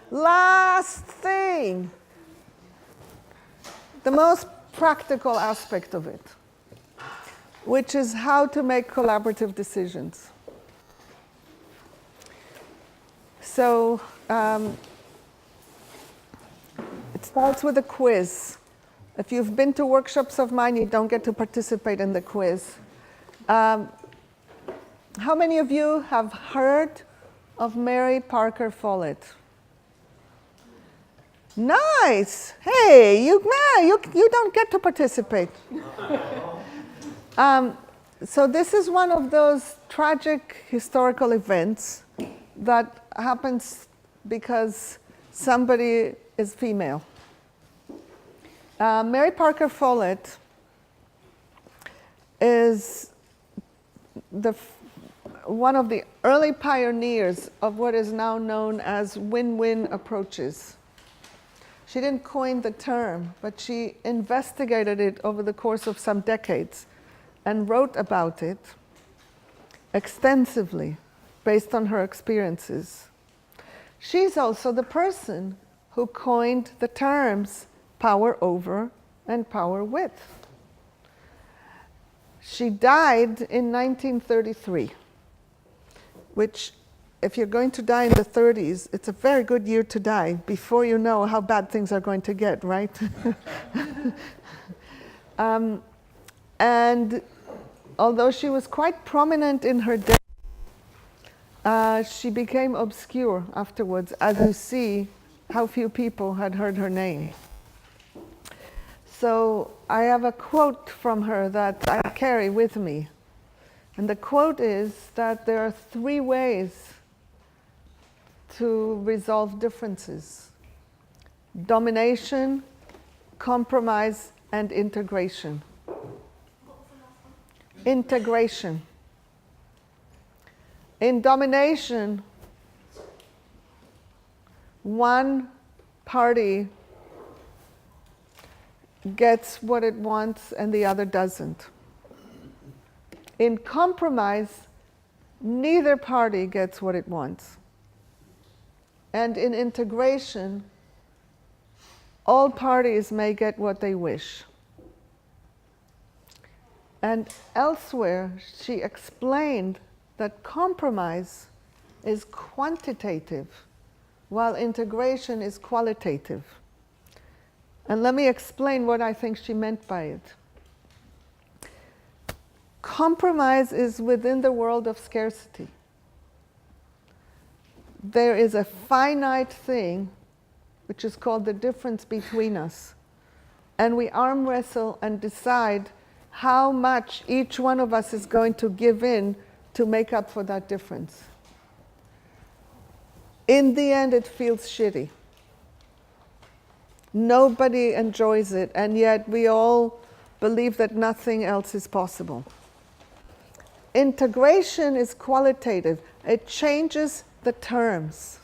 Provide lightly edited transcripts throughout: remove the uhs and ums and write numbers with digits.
Last thing, the most practical aspect of it, which is how to make collaborative decisions. So it starts with a quiz. If you've been to workshops of mine, you don't get to participate in the quiz. How many of you have heard of Mary Parker Follett? Nice. Hey, you don't get to participate. So this is one of those tragic historical events that happens because somebody is female. Mary Parker Follett is one of the early pioneers of what is now known as win-win approaches. She didn't coin the term, but she investigated it over the course of some decades and wrote about it extensively based on her experiences. She's also the person who coined the terms power over and power with. She died in 1933, which, if you're going to die in the 30s, it's a very good year to die before you know how bad things are going to get, right? And although she was quite prominent in her day, she became obscure afterwards, as you see how few people had heard her name. So I have a quote from her that I carry with me. And the quote is that there are 3 ways to resolve differences: domination, compromise, and integration. Integration. In domination, one party gets what it wants and the other doesn't. In compromise, neither party gets what it wants. And in integration, all parties may get what they wish. And elsewhere, she explained that compromise is quantitative, while integration is qualitative. And let me explain what I think she meant by it. Compromise is within the world of scarcity. There is a finite thing, which is called the difference between us. And we arm wrestle and decide how much each one of us is going to give in to make up for that difference. In the end, it feels shitty. Nobody enjoys it, and yet we all believe that nothing else is possible. Integration is qualitative. It changes the terms.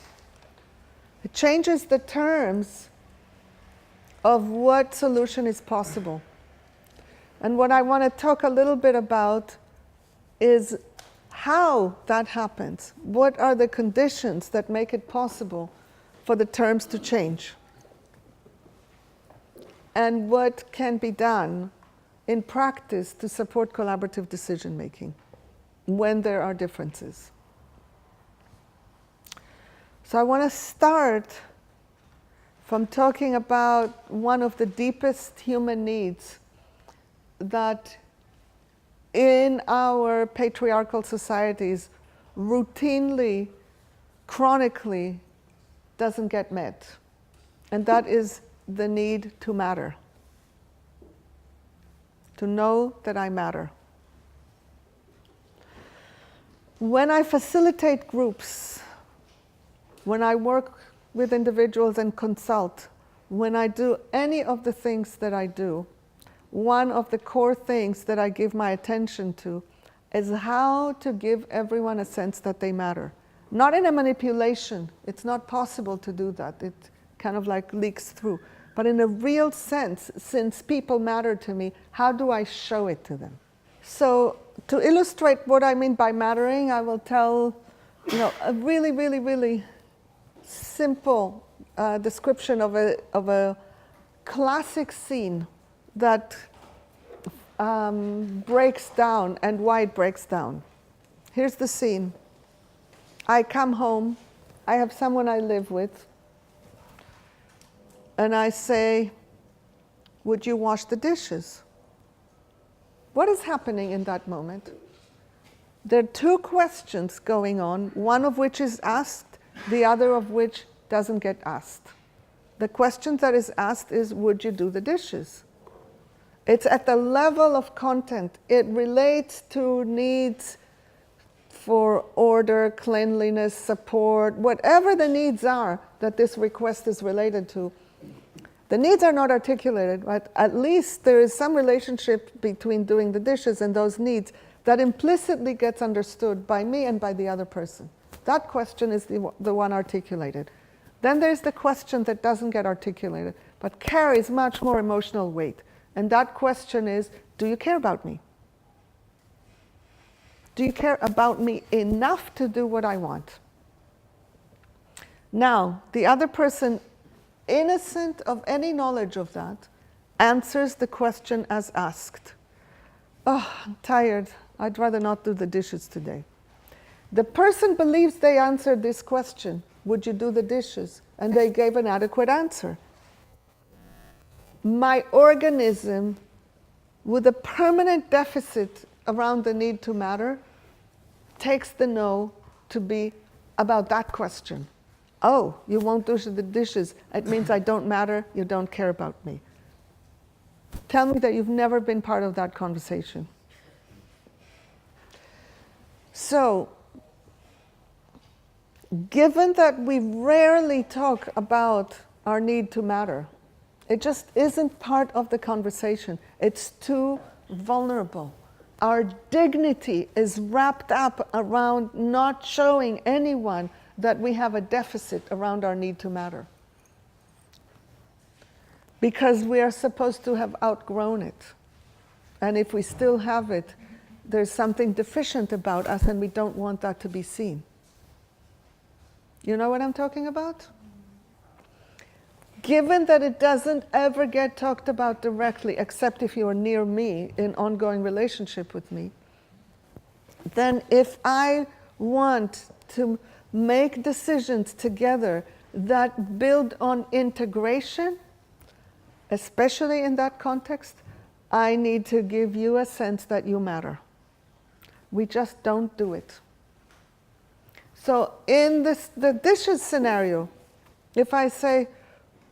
It changes the terms of what solution is possible. And what I want to talk a little bit about is how that happens. What are the conditions that make it possible for the terms to change? And what can be done in practice to support collaborative decision making when there are differences. So I want to start from talking about one of the deepest human needs that in our patriarchal societies routinely, chronically doesn't get met. And that is the need to matter. To know that I matter. When I facilitate groups, when I work with individuals and consult, when I do any of the things that I do, one of the core things that I give my attention to is how to give everyone a sense that they matter. Not in a manipulation. It's not possible to do that. It kind of like leaks through. But in a real sense, since people matter to me, how do I show it to them? So to illustrate what I mean by mattering, I will tell a really, really, really simple description of a classic scene that breaks down and why it breaks down. Here's the scene. I come home, I have someone I live with, and I say, would you wash the dishes? What is happening in that moment? There are two questions going on, one of which is asked, the other of which doesn't get asked. The question that is asked is, would you do the dishes? It's at the level of content. It relates to needs for order, cleanliness, support, whatever the needs are that this request is related to. The needs are not articulated, but at least there is some relationship between doing the dishes and those needs that implicitly gets understood by me and by the other person. That question is the one articulated. Then there's the question that doesn't get articulated, but carries much more emotional weight. And that question is, do you care about me? Do you care about me enough to do what I want? Now, the other person, innocent of any knowledge of that, answers the question as asked. Oh, I'm tired. I'd rather not do the dishes today. The person believes they answered this question, would you do the dishes? And they gave an adequate answer. My organism, with a permanent deficit around the need to matter, takes the no to be about that question. Oh, you won't do the dishes. It means I don't matter, you don't care about me. Tell me that you've never been part of that conversation. So, given that we rarely talk about our need to matter, it just isn't part of the conversation. It's too vulnerable. Our dignity is wrapped up around not showing anyone that we have a deficit around our need to matter. Because we are supposed to have outgrown it. And if we still have it, there's something deficient about us and we don't want that to be seen. You know what I'm talking about? Given that it doesn't ever get talked about directly, except if you are near me in ongoing relationship with me, then if I want to make decisions together that build on integration, especially in that context, I need to give you a sense that you matter. We just don't do it. So in the dishes scenario, if I say,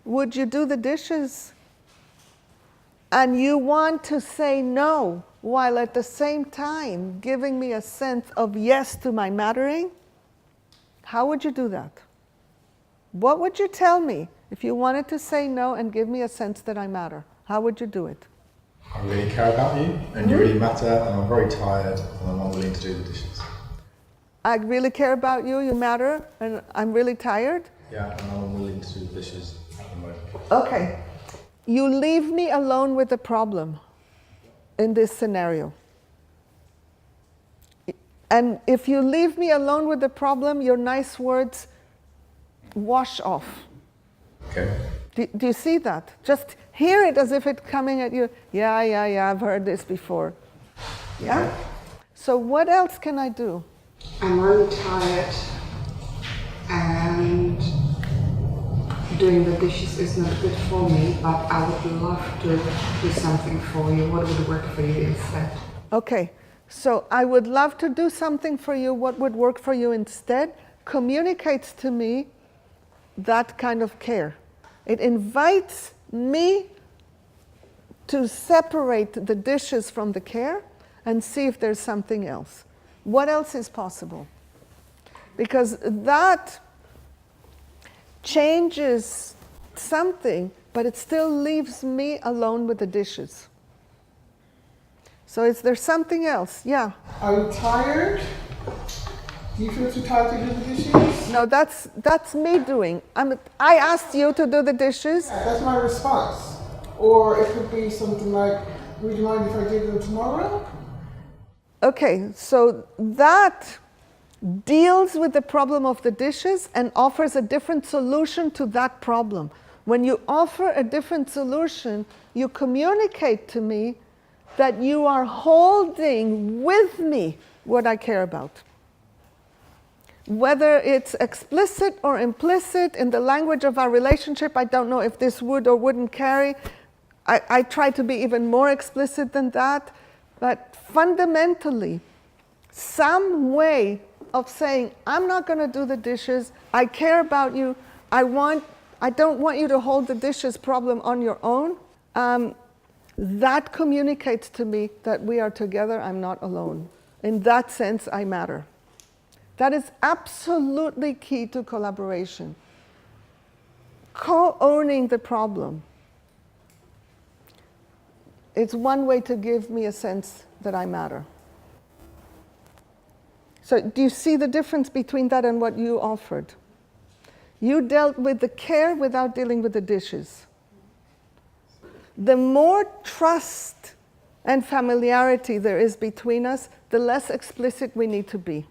would you do the dishes? And you want to say no, while at the same time giving me a sense of yes to my mattering, how would you do that? What would you tell me if you wanted to say no and give me a sense that I matter? How would you do it? I really care about you, and you really matter, and I'm very tired, and I'm not willing to do the dishes. I really care about you, you matter, and I'm really tired? Yeah, and I'm unwilling to do the dishes at the moment. Okay. You leave me alone with the problem in this scenario. And if you leave me alone with the problem, your nice words wash off. Okay. Do you see that? Just hear it as if it's coming at you. Yeah, I've heard this before. Yeah? Okay. So what else can I do? I'm really tired and doing the dishes is not good for me, but I would love to do something for you. What would work for you instead? Okay, so I would love to do something for you. What would work for you instead communicates to me that kind of care. It invites me to separate the dishes from the care and see if there's something else. What else is possible? Because that changes something, but it still leaves me alone with the dishes. So is there something else? Yeah. Are you tired? Do you feel too tired to do the dishes? No, that's me doing. I asked you to do the dishes. Yeah, that's my response. Or it could be something like, would you mind if I did them tomorrow? Okay, so that deals with the problem of the dishes and offers a different solution to that problem. When you offer a different solution, you communicate to me that you are holding with me what I care about. Whether it's explicit or implicit in the language of our relationship, I don't know if this would or wouldn't carry. I try to be even more explicit than that, but fundamentally, some way of saying, I'm not going to do the dishes, I care about you, I don't want you to hold the dishes problem on your own, that communicates to me that we are together, I'm not alone. In that sense, I matter. That is absolutely key to collaboration. Co-owning the problem. It's one way to give me a sense that I matter. So do you see the difference between that and what you offered? You dealt with the care without dealing with the dishes. The more trust and familiarity there is between us, the less explicit we need to be.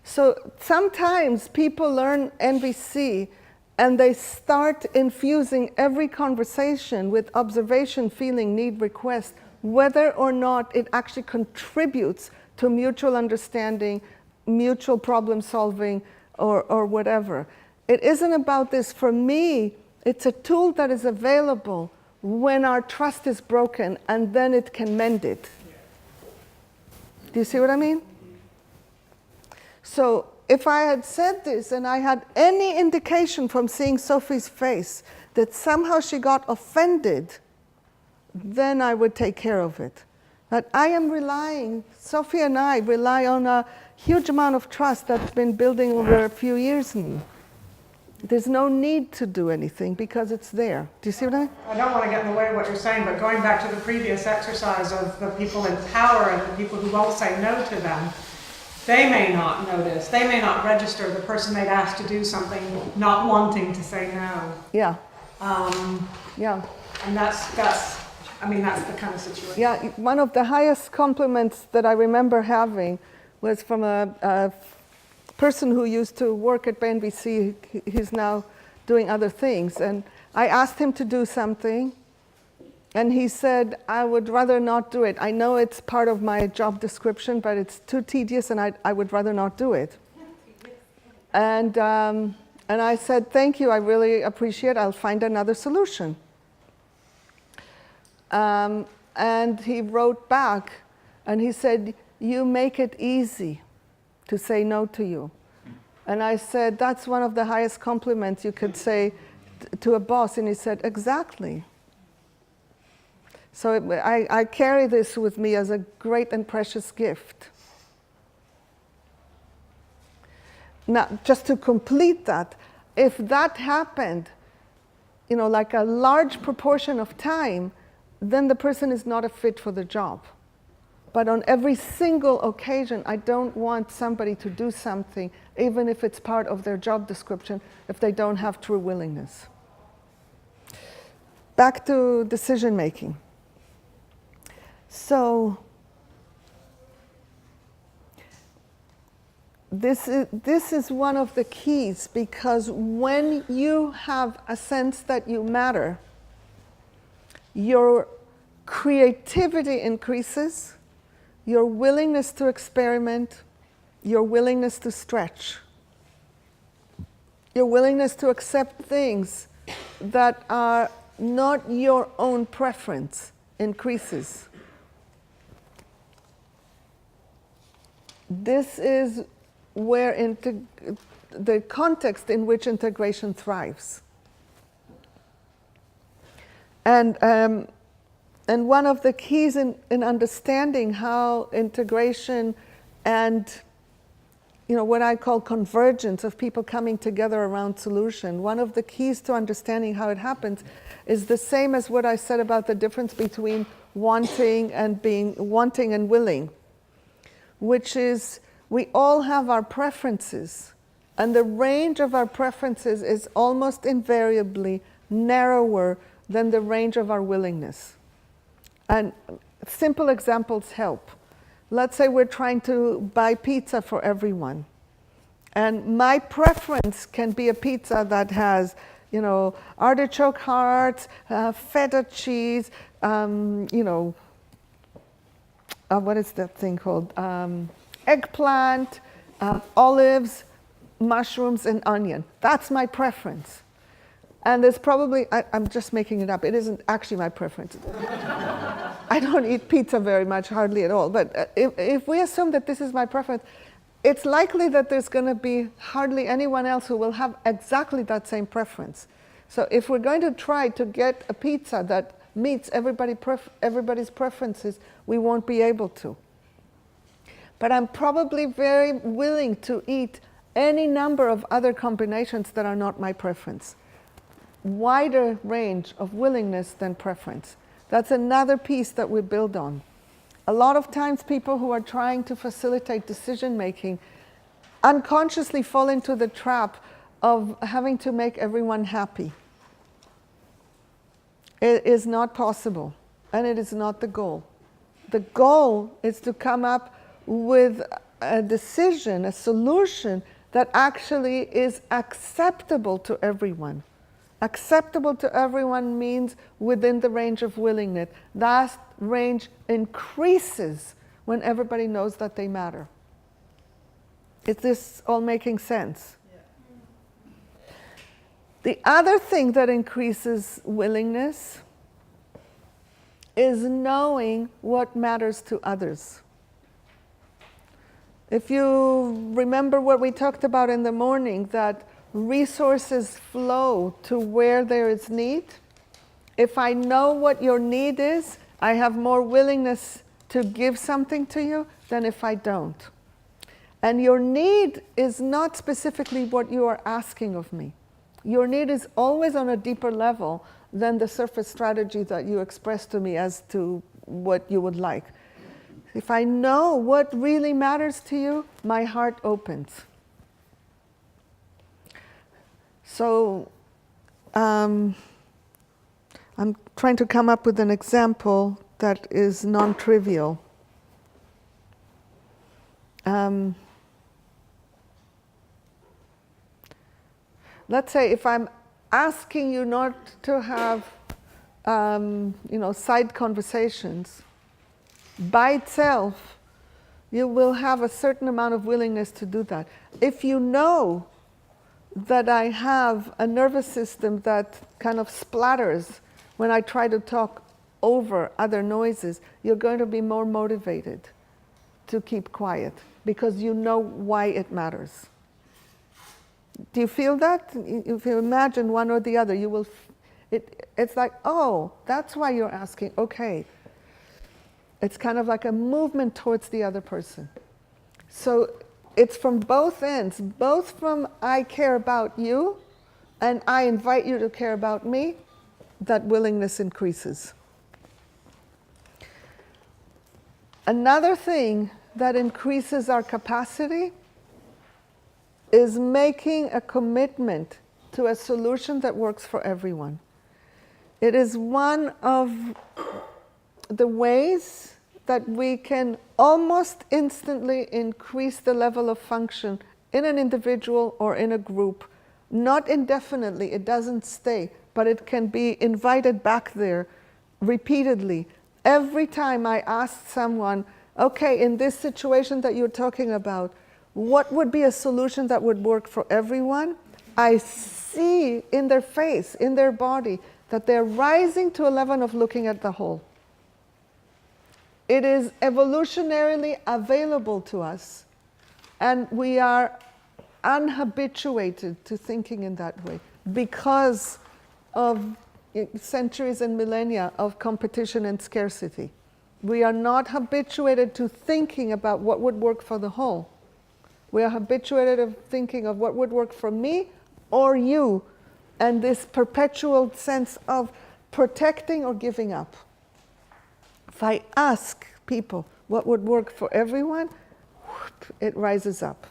So sometimes people learn NVC and they start infusing every conversation with observation, feeling, need, request, whether or not it actually contributes to mutual understanding, mutual problem solving, or whatever. It isn't about this. For me, it's a tool that is available when our trust is broken, and then it can mend it. Do you see what I mean? So if I had said this and I had any indication from seeing Sophie's face that somehow she got offended, then I would take care of it. But I am relying, Sophie and I rely on a huge amount of trust that's been building over a few years now. There's no need to do anything because it's there. Do you see what I mean? I don't want to get in the way of what you're saying, but going back to the previous exercise of the people in power and the people who won't say no to them, they may not notice, they may not register the person they'd asked to do something not wanting to say no. Yeah. Yeah. And that's the kind of situation. Yeah, one of the highest compliments that I remember having was from a person who used to work at NBC. He's now doing other things. And I asked him to do something, and he said, I would rather not do it. I know it's part of my job description, but it's too tedious, and I would rather not do it. And I said, thank you, I really appreciate it. I'll find another solution. And he wrote back, and he said, you make it easy to say no to you. And I said, that's one of the highest compliments you could say to a boss. And he said, exactly. So I carry this with me as a great and precious gift. Now, just to complete that, if that happened, like a large proportion of time, then the person is not a fit for the job. But on every single occasion, I don't want somebody to do something, even if it's part of their job description, if they don't have true willingness. Back to decision making. So this is one of the keys, because when you have a sense that you matter, your creativity increases, your willingness to experiment, your willingness to stretch, your willingness to accept things that are not your own preference increases. This is where the context in which integration thrives. And one of the keys in understanding how integration and what I call convergence of people coming together around solution, one of the keys to understanding how it happens is the same as what I said about the difference between wanting and willing, which is we all have our preferences, and the range of our preferences is almost invariably narrower than the range of our willingness. And simple examples help. Let's say we're trying to buy pizza for everyone. And my preference can be a pizza that has, artichoke hearts, feta cheese, what is that thing called? Eggplant, olives, mushrooms, and onion. That's my preference. And there's probably, I'm just making it up, it isn't actually my preference. I don't eat pizza very much, hardly at all. But if we assume that this is my preference, it's likely that there's going to be hardly anyone else who will have exactly that same preference. So if we're going to try to get a pizza that meets everybody's preferences, we won't be able to. But I'm probably very willing to eat any number of other combinations that are not my preference. Wider range of willingness than preference. That's another piece that we build on. A lot of times people who are trying to facilitate decision making unconsciously fall into the trap of having to make everyone happy. It is not possible, and it is not the goal. The goal is to come up with a decision, a solution that actually is acceptable to everyone. Acceptable to everyone means within the range of willingness. That range increases when everybody knows that they matter. Is this all making sense? Yeah. The other thing that increases willingness is knowing what matters to others. If you remember what we talked about in the morning, that resources flow to where there is need. If I know what your need is, I have more willingness to give something to you than if I don't. And your need is not specifically what you are asking of me. Your need is always on a deeper level than the surface strategy that you express to me as to what you would like. If I know what really matters to you, my heart opens. So I'm trying to come up with an example that is non-trivial. Let's say if I'm asking you not to have side conversations, by itself, you will have a certain amount of willingness to do that. If you know that I have a nervous system that kind of splatters when I try to talk over other noises, you're going to be more motivated to keep quiet because you know why it matters. Do you feel that? If you imagine one or the other, you will. It's like, oh, that's why you're asking. Okay. It's kind of like a movement towards the other person. So it's from both ends, both from I care about you and I invite you to care about me, that willingness increases. Another thing that increases our capacity is making a commitment to a solution that works for everyone. It is one of the ways that we can almost instantly increase the level of function in an individual or in a group. Not indefinitely, it doesn't stay, but it can be invited back there repeatedly. Every time I ask someone, okay, in this situation that you're talking about, what would be a solution that would work for everyone? I see in their face, in their body, that they're rising to a level of looking at the whole. It is evolutionarily available to us, and we are unhabituated to thinking in that way because of centuries and millennia of competition and scarcity. We are not habituated to thinking about what would work for the whole. We are habituated of thinking of what would work for me or you, and this perpetual sense of protecting or giving up. If I ask people what would work for everyone, it rises up.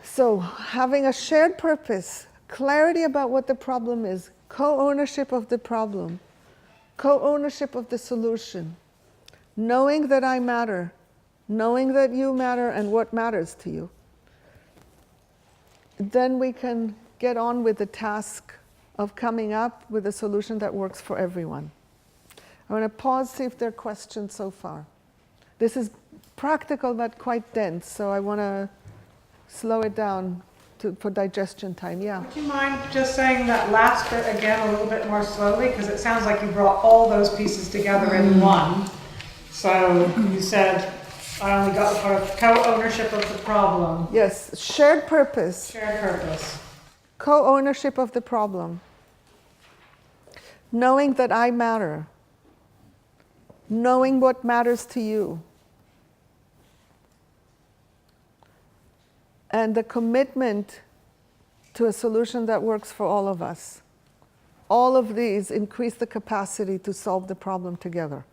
So having a shared purpose, clarity about what the problem is, co-ownership of the problem, co-ownership of the solution, knowing that I matter, knowing that you matter and what matters to you, then we can get on with the task of coming up with a solution that works for everyone. I want to pause, see if there are questions so far. This is practical but quite dense, so I want to slow it down for digestion time. Yeah. Would you mind just saying that last bit again a little bit more slowly? Because it sounds like you brought all those pieces together in one. So you said, I only got the part of co-ownership of the problem. Yes, shared purpose. Shared purpose. Co-ownership of the problem. Knowing that I matter. Knowing what matters to you. And the commitment to a solution that works for all of us. All of these increase the capacity to solve the problem together.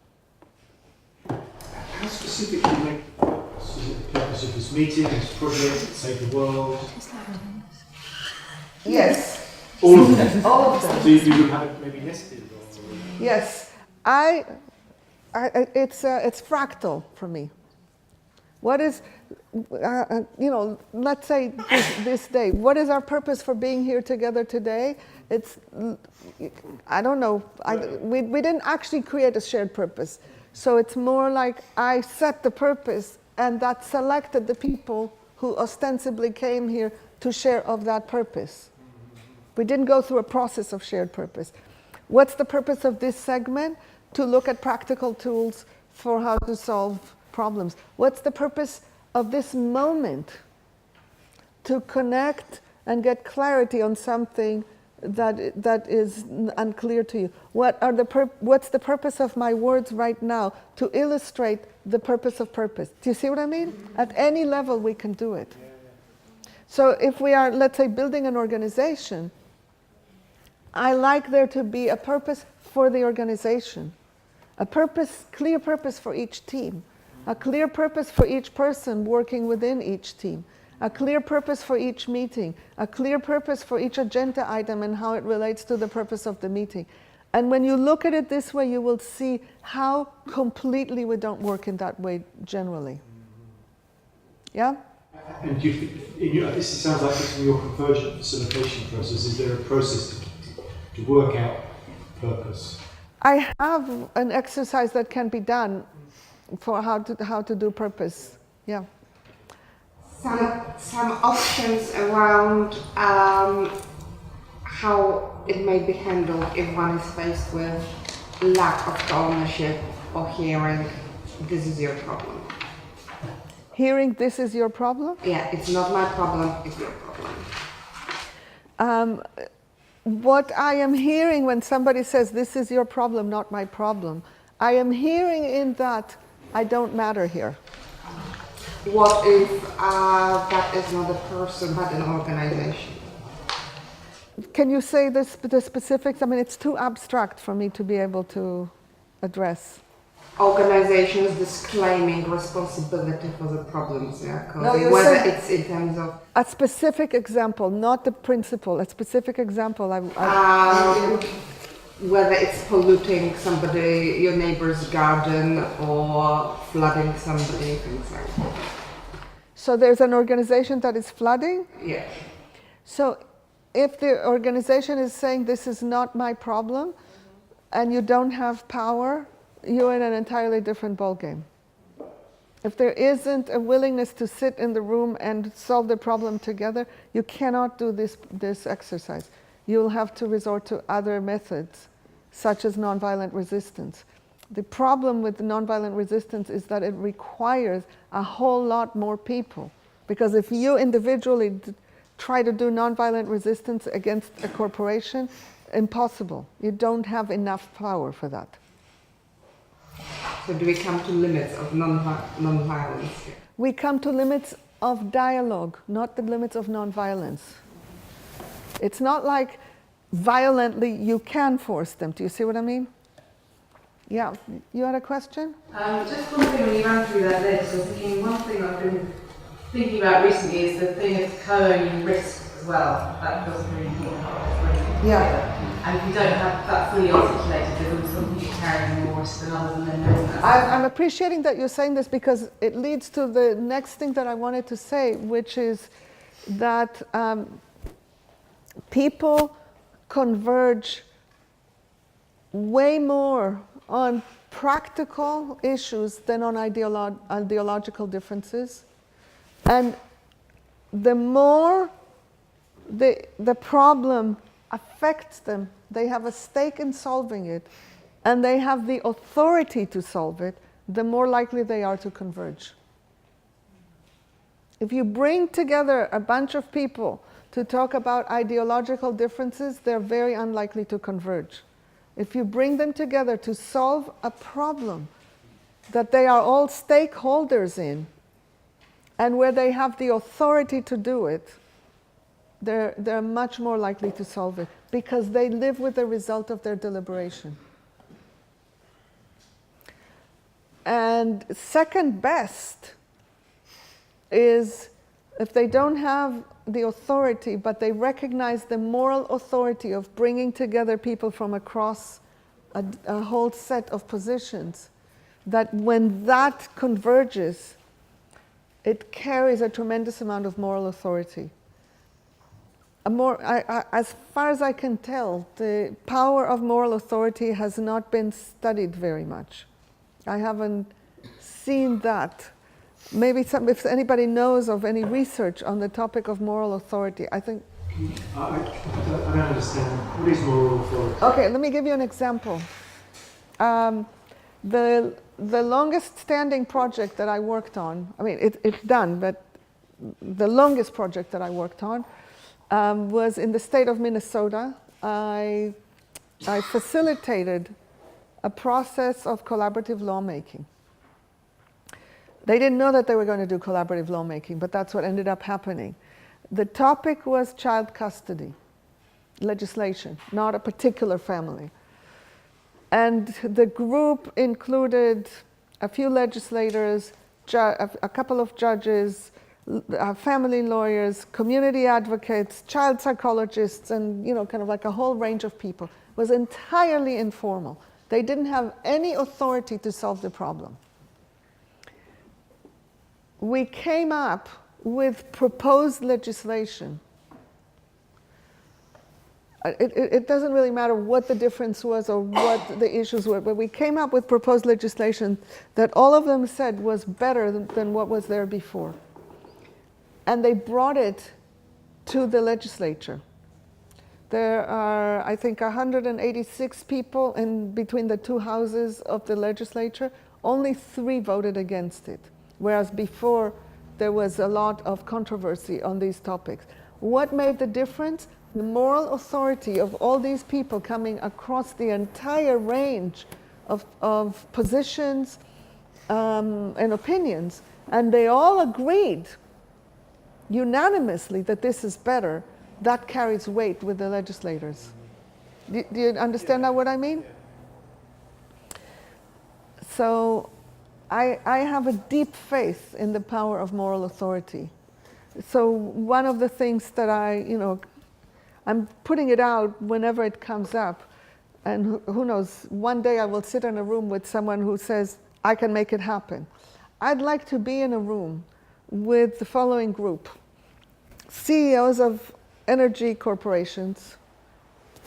How specific do you make the purpose of this meeting, this project, Save the World? Yes. All of them? All of them. So you would have it maybe listed? Or... Yes. It's fractal for me. What is, let's say this day, what is our purpose for being here together today? It's, I don't know, we didn't actually create a shared purpose. So it's more like I set the purpose and that selected the people who ostensibly came here to share of that purpose. We didn't go through a process of shared purpose. What's the purpose of this segment? To look at practical tools for how to solve problems. What's the purpose of this moment? To connect and get clarity on something that is unclear to you. What's the purpose of my words right now? To illustrate the purpose of purpose. Do you see what I mean? At any level we can do it. So if we are, let's say, building an organization, I like there to be a purpose for the organization. A purpose, clear purpose for each team. A clear purpose for each person working within each team. A clear purpose for each meeting. A clear purpose for each agenda item and how it relates to the purpose of the meeting. And when you look at it this way, you will see how completely we don't work in that way generally. Yeah? And this sounds like it's in your convergent facilitation process. Is there a process to work out purpose? I have an exercise that can be done for how to do purpose. Yeah. Some options around how it may be handled if one is faced with lack of ownership or hearing, this is your problem. Hearing, this is your problem? Yeah, it's not my problem, it's your problem. What I am hearing when somebody says, this is your problem, not my problem, I am hearing in that I don't matter here. What if that is not a person but an organization? Can you say the specifics? I mean, it's too abstract for me to be able to address. Organizations disclaiming responsibility for the problems they are causing, No, you're whether saying it's in terms of... A specific example, not the principle, a specific example. Whether it's polluting somebody, your neighbor's garden, or flooding somebody, things like that. So there's an organization that is flooding? Yeah. So if the organization is saying this is not my problem, and you don't have power, you're in an entirely different ballgame. If there isn't a willingness to sit in the room and solve the problem together, you cannot do this exercise. You'll have to resort to other methods, such as nonviolent resistance. The problem with the nonviolent resistance is that it requires a whole lot more people. Because if you individually try to do nonviolent resistance against a corporation, impossible. You don't have enough power for that. So do we come to limits of non-violence? We come to limits of dialogue, not the limits of nonviolence. It's not like violently you can force them. Do you see what I mean? Yeah, you had a question? Just one thing when you ran through that list, I was thinking one thing I've been thinking about recently is the thing of co-owning risk as well. That feels a really important part of Yeah. And if you don't have that fully articulated, there's always some people carrying more than others and then knowing that. I'm appreciating that you're saying this because it leads to the next thing that I wanted to say, which is that people converge way more on practical issues than on ideological differences. And the more the problem affects them, they have a stake in solving it, and they have the authority to solve it, the more likely they are to converge. If you bring together a bunch of people to talk about ideological differences, they're very unlikely to converge. If you bring them together to solve a problem that they are all stakeholders in, and where they have the authority to do it, they're much more likely to solve it because they live with the result of their deliberation. And second best is if they don't have the authority, but they recognize the moral authority of bringing together people from across a whole set of positions, that when that converges, it carries a tremendous amount of moral authority. As far as I can tell, the power of moral authority has not been studied very much. I haven't seen that. Maybe if anybody knows of any research on the topic of moral authority, I think... I don't understand. What is moral authority? Okay, let me give you an example. The longest standing project that I worked on, I mean, it's done, but the longest project that I worked on was in the state of Minnesota. I facilitated a process of collaborative lawmaking. They didn't know that they were going to do collaborative lawmaking, but that's what ended up happening. The topic was child custody legislation, not a particular family. And the group included a few legislators, a couple of judges, family lawyers, community advocates, child psychologists, and kind of like a whole range of people. It was entirely informal. They didn't have any authority to solve the problem. We came up with proposed legislation. It doesn't really matter what the difference was or what the issues were, but we came up with proposed legislation that all of them said was better than what was there before. And they brought it to the legislature. There are, I think, 186 people in between the two houses of the legislature. Only 3 voted against it, whereas before there was a lot of controversy on these topics. What made the difference? The moral authority of all these people coming across the entire range of positions and opinions, and they all agreed unanimously that this is better. That carries weight with the legislators. Do you understand now what I mean? So I have a deep faith in the power of moral authority. So one of the things that I'm putting it out whenever it comes up, and who knows, one day I will sit in a room with someone who says, I can make it happen. I'd like to be in a room with the following group: CEOs of energy corporations,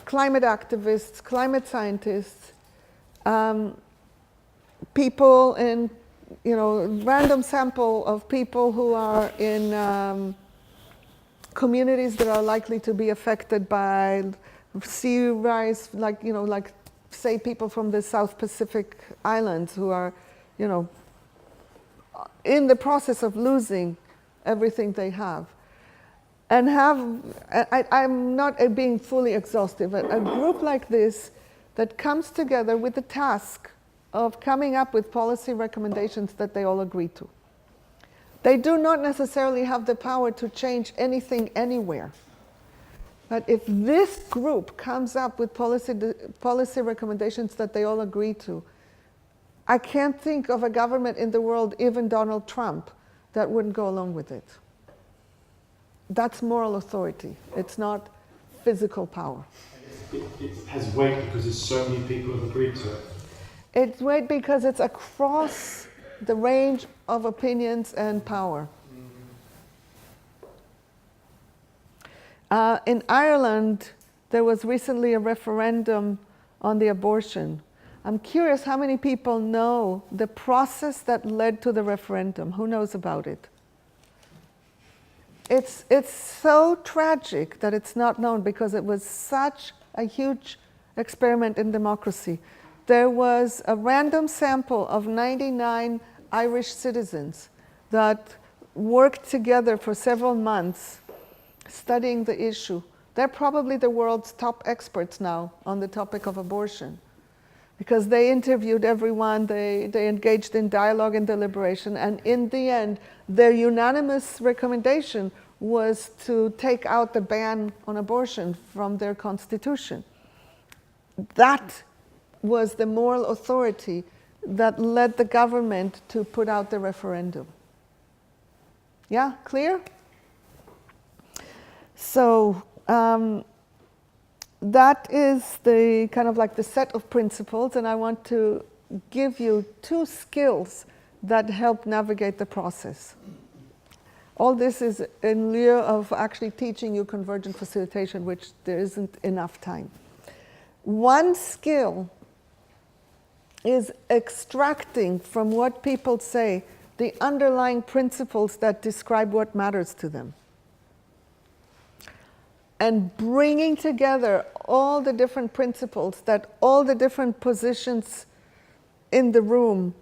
climate activists, climate scientists, people in, random sample of people who are in communities that are likely to be affected by sea rise, like say people from the South Pacific Islands who are, in the process of losing everything they have. And I'm not being fully exhaustive, a group like this that comes together with the task of coming up with policy recommendations that they all agree to. They do not necessarily have the power to change anything anywhere. But if this group comes up with policy recommendations that they all agree to, I can't think of a government in the world, even Donald Trump, that wouldn't go along with it. That's moral authority. It's not physical power. it has weight because there's so many people who have agreed to it. It's weight because it's across the range of opinions and power. In Ireland, there was recently a referendum on the abortion. I'm curious how many people know the process that led to the referendum. Who knows about it? It's so tragic that it's not known because it was such a huge experiment in democracy. There was a random sample of 99 Irish citizens that worked together for several months studying the issue. They're probably the world's top experts now on the topic of abortion because they interviewed everyone, they engaged in dialogue and deliberation, and in the end, their unanimous recommendation was to take out the ban on abortion from their constitution. That was the moral authority that led the government to put out the referendum. Yeah, clear? So that is the kind of like the set of principles, and I want to give you 2 skills that help navigate the process. All this is in lieu of actually teaching you convergent facilitation, which there isn't enough time. One skill is extracting from what people say the underlying principles that describe what matters to them, and bringing together all the different principles that all the different positions in the room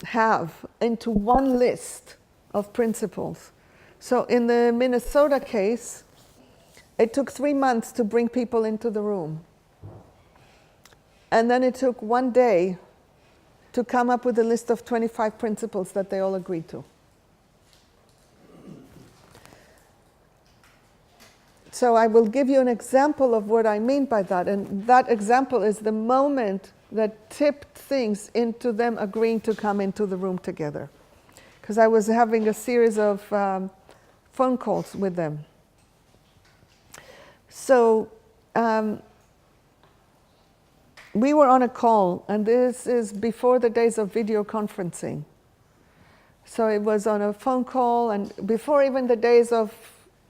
have into one list of principles. So in the Minnesota case, it took 3 months to bring people into the room. And then it took 1 day to come up with a list of 25 principles that they all agreed to. So I will give you an example of what I mean by that. And that example is the moment that tipped things into them agreeing to come into the room together. Because I was having a series of phone calls with them. So we were on a call, and this is before the days of video conferencing. So it was on a phone call, and before even the days of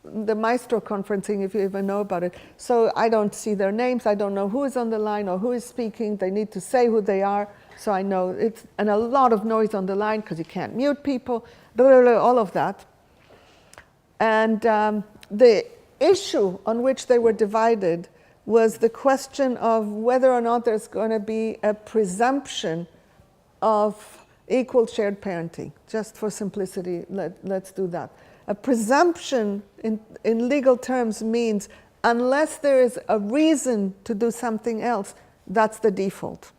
the Maestro conferencing, if you even know about it. So I don't see their names, I don't know who is on the line or who is speaking. They need to say who they are, so I know it's, and a lot of noise on the line because you can't mute people, all of that. And the issue on which they were divided was the question of whether or not there's going to be a presumption of equal shared parenting. Just for simplicity, let's do that. A presumption in legal terms means unless there is a reason to do something else, that's the default.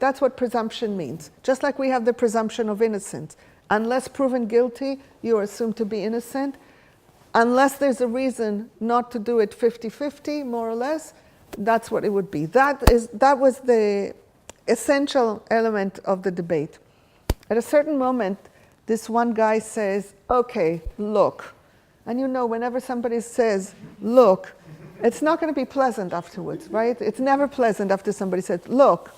That's what presumption means. Just like we have the presumption of innocence. Unless proven guilty, you are assumed to be innocent. Unless there's a reason not to do it 50-50, more or less, that's what it would be. That was the essential element of the debate. At a certain moment, this one guy says, okay, look. And you know, whenever somebody says, look, it's not going to be pleasant afterwards, right? It's never pleasant after somebody says, look.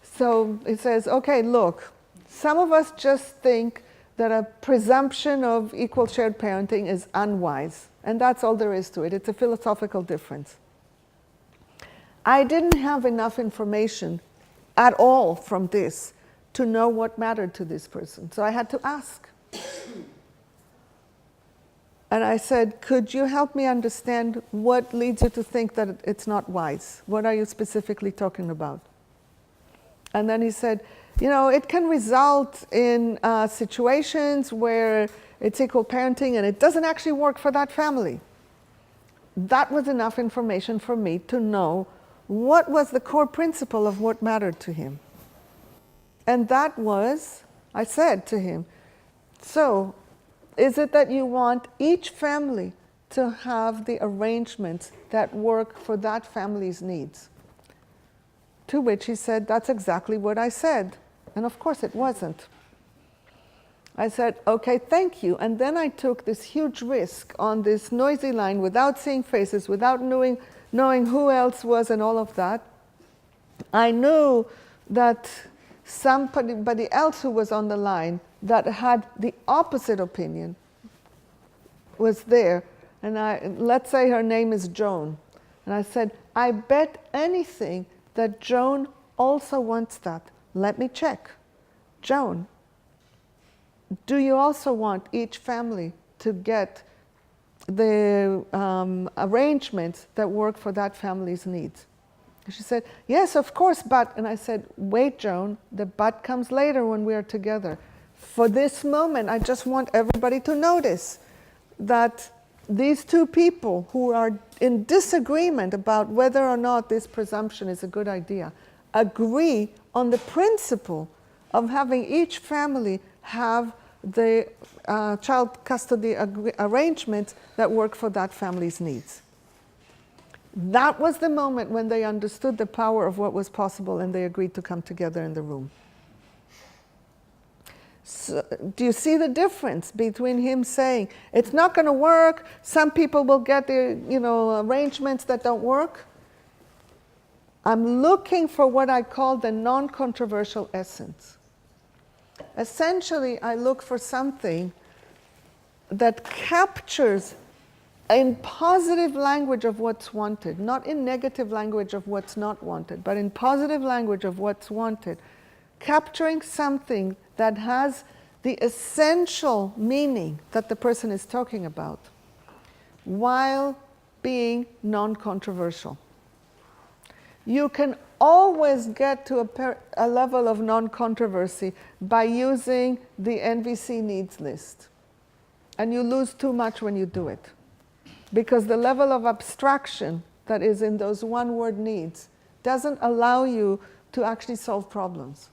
So it says, okay, look. Some of us just think that a presumption of equal shared parenting is unwise. And that's all there is to it. It's a philosophical difference. I didn't have enough information at all from this to know what mattered to this person. So I had to ask. And I said, could you help me understand what leads you to think that it's not wise? What are you specifically talking about? And then he said, you know, it can result in situations where it's equal parenting and it doesn't actually work for that family. That was enough information for me to know what was the core principle of what mattered to him. And that was, I said to him, so is it that you want each family to have the arrangements that work for that family's needs? To which he said, that's exactly what I said. And of course it wasn't. I said, okay, thank you. And then I took this huge risk on this noisy line without seeing faces, without knowing knowing who else was and all of that, I knew that somebody else who was on the line that had the opposite opinion was there. And let's say her name is Joan. And I said, I bet anything that Joan also wants that. Let me check. Joan, do you also want each family to get the arrangements that work for that family's needs? And she said, yes, of course, but. And I said, wait, Joan, the but comes later when we are together. For this moment, I just want everybody to notice that these two people who are in disagreement about whether or not this presumption is a good idea agree on the principle of having each family have the child custody arrangements that work for that family's needs. That was the moment when they understood the power of what was possible and they agreed to come together in the room. So, do you see the difference between him saying, it's not going to work, some people will get the arrangements that don't work? I'm looking for what I call the non-controversial essence. Essentially, I look for something that captures in positive language of what's wanted, not in negative language of what's not wanted, but in positive language of what's wanted, capturing something that has the essential meaning that the person is talking about, while being non-controversial. You can always get to a level of non-controversy by using the NVC needs list. And you lose too much when you do it. Because the level of abstraction that is in those one-word needs doesn't allow you to actually solve problems.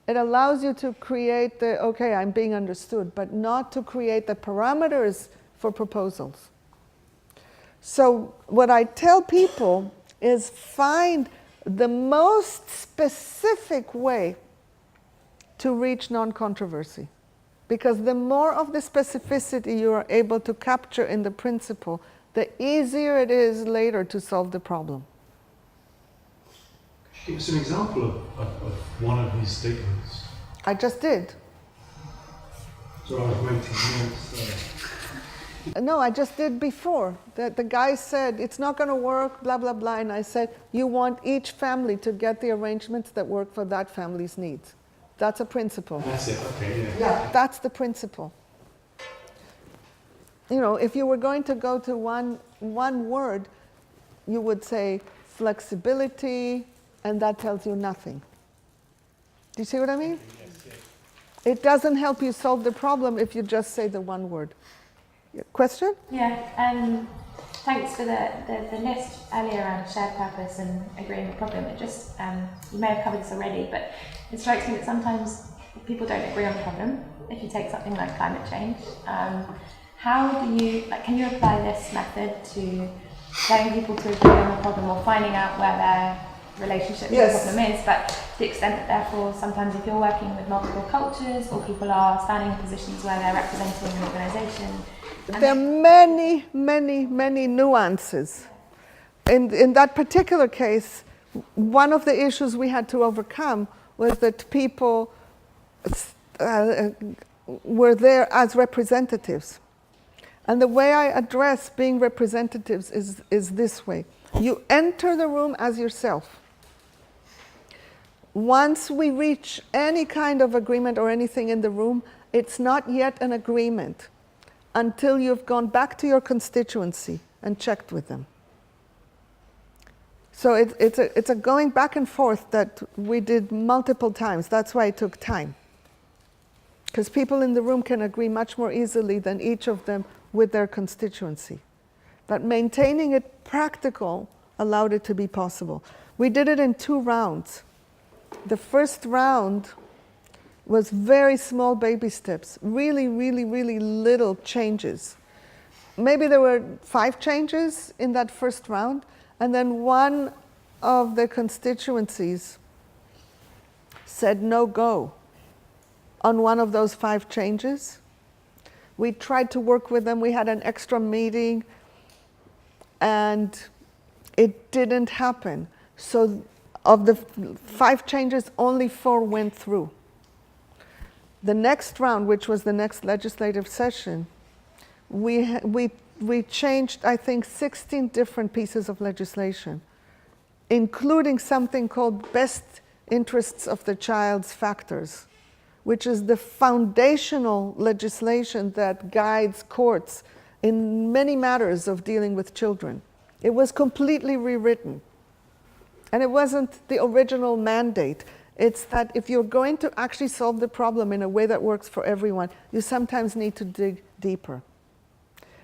It allows you to create the, okay, I'm being understood, but not to create the parameters for proposals. So what I tell people is find the most specific way to reach non-controversy. Because the more of the specificity you are able to capture in the principle, the easier it is later to solve the problem. Give us an example of one of his statements. I just did. So I was waiting. No, I just did before. The guy said, it's not going to work, blah, blah, blah. And I said, you want each family to get the arrangements that work for that family's needs. That's a principle. That's it, okay, yeah. Yeah, that's the principle. If you were going to go to one word, you would say flexibility, and that tells you nothing. Do you see what I mean? Yes, yes. It doesn't help you solve the problem if you just say the one word. Question? Yeah, thanks for the list earlier around shared purpose and agreeing the problem. It just, you may have covered this already, but it strikes me that sometimes people don't agree on the problem. If you take something like climate change, how do you, can you apply this method to getting people to agree on the problem or finding out where their relationship to the problem is, but to the extent that therefore sometimes if you're working with multiple cultures or people are standing in positions where they're representing an organisation. There are many, many, many nuances. In that particular case, one of the issues we had to overcome was that people were there as representatives. And the way I address being representatives is this way. You enter the room as yourself. Once we reach any kind of agreement or anything in the room, it's not yet an agreement until you've gone back to your constituency and checked with them. So it's a going back and forth that we did multiple times. That's why it took time. Because people in the room can agree much more easily than each of them with their constituency. But maintaining it practical allowed it to be possible. We did it in 2 rounds. The first round was very small baby steps, really, really, really little changes. Maybe there were 5 changes in that first round, and then one of the constituencies said no go on one of those 5 changes. We tried to work with them. We had an extra meeting, and It didn't happen. So of the 5 changes, only 4 went through. The next round, which was the next legislative session, we changed, I think, 16 different pieces of legislation, including something called best interests of the child's factors, which is the foundational legislation that guides courts in many matters of dealing with children. It was completely rewritten. And it wasn't the original mandate. It's that if you're going to actually solve the problem in a way that works for everyone, you sometimes need to dig deeper.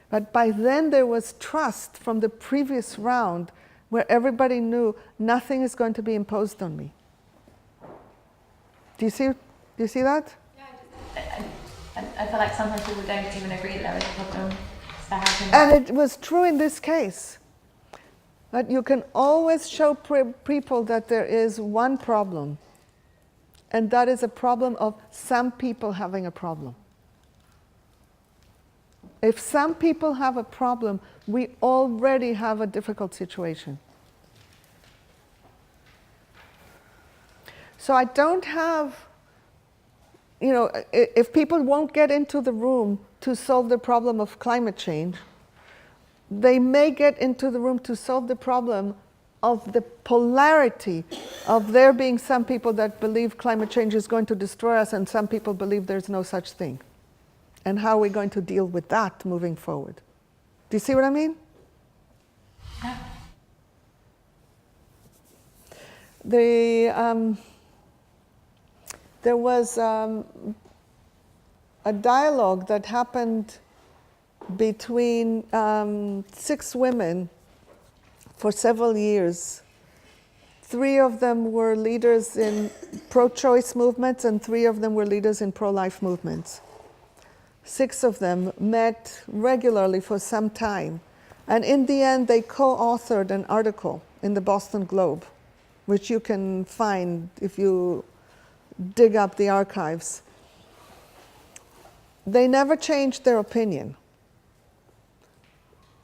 But by then there was trust from the previous round where everybody knew nothing is going to be imposed on me. Do you see that? I feel like sometimes people don't even agree that there is a problem. So how can And it was true in this case. But you can always show people that there is one problem, and that is a problem of some people having a problem. If some people have a problem, we already have a difficult situation. So I don't have, if people won't get into the room to solve the problem of climate change, they may get into the room to solve the problem of the polarity of there being some people that believe climate change is going to destroy us and some people believe there's no such thing. And how are we going to deal with that moving forward? Do you see what I mean? Yeah. There was a dialogue that happened between 6 women for several years. 3 of them were leaders in pro-choice movements and 3 of them were leaders in pro-life movements. 6 of them met regularly for some time, and in the end they co-authored an article in the Boston Globe, which you can find if you dig up the archives. They never changed their opinion.